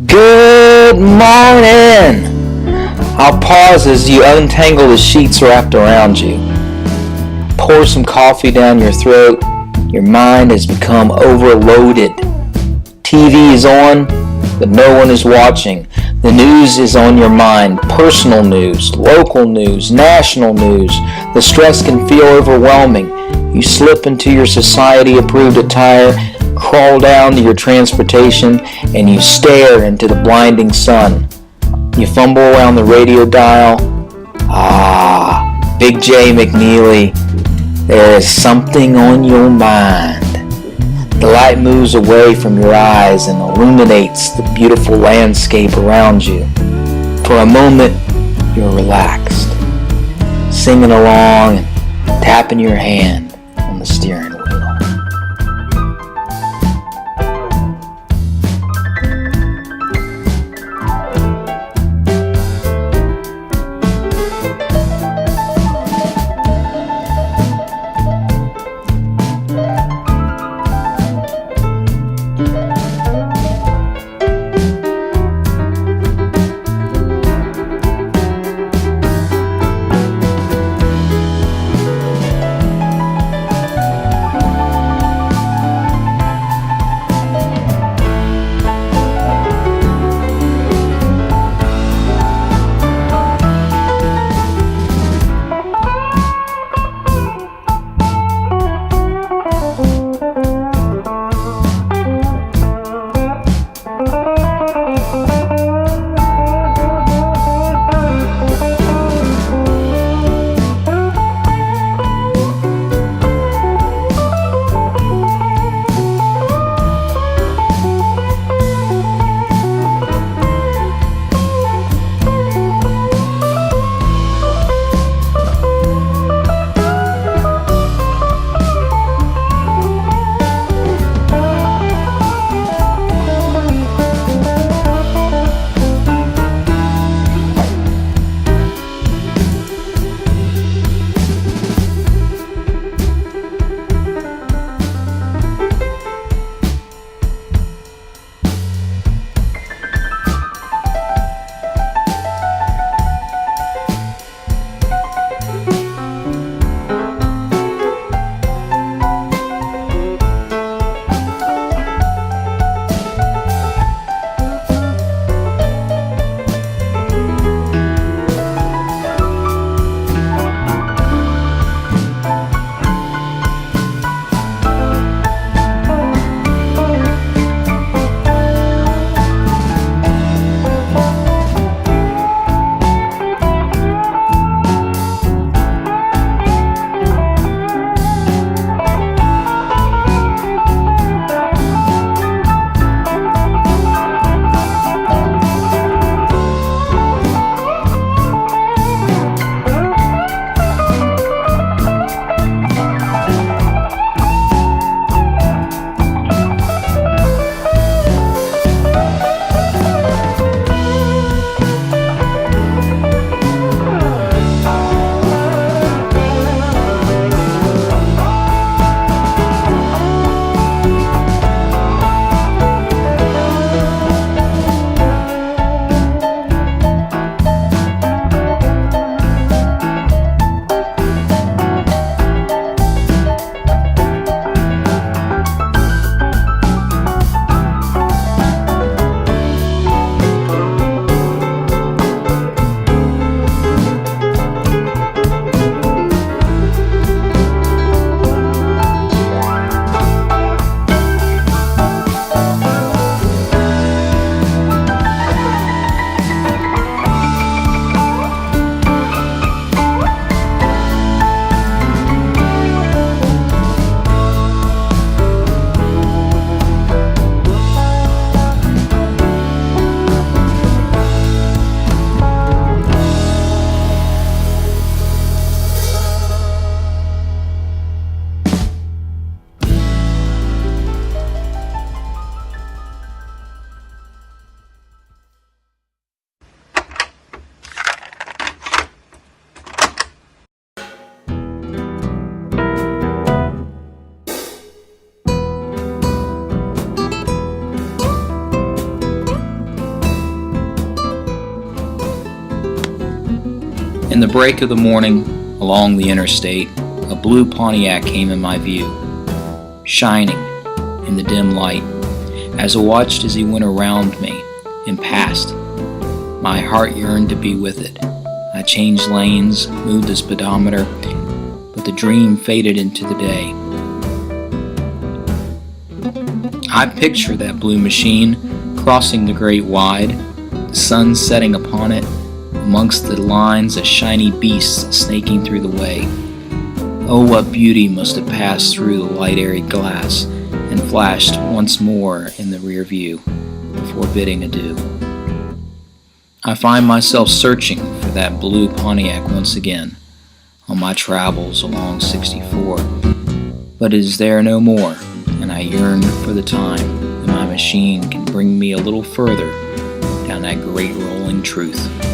Good morning! I'll pause as you untangle the sheets wrapped around you. Pour some coffee down your throat. Your mind has become overloaded. TV is on, but no one is watching. The news is on your mind. Personal news, local news, national news. The stress can feel overwhelming. You slip into your society-approved attire, crawl down to your transportation, and you stare into the blinding sun. You fumble around the radio dial. Big J McNeely, there is something on your mind. The light moves away from your eyes and illuminates the beautiful landscape around you. For a moment, you're relaxed, singing along and tapping your hand on the steering wheel. the break of the morning, along the interstate, a blue Pontiac came in my view, shining in the dim light. As I watched as he went around me and passed, my heart yearned to be with it. I changed lanes, moved the speedometer, but the dream faded into the day. I picture that blue machine crossing the great wide, the sun setting upon it, amongst the lines of shiny beasts snaking through the way. Oh, what beauty must have passed through the light airy glass and flashed once more in the rear view before bidding adieu. I find myself searching for that blue Pontiac once again on my travels along 64, but it is there no more, and I yearn for the time when my machine can bring me a little further down that great rolling truth.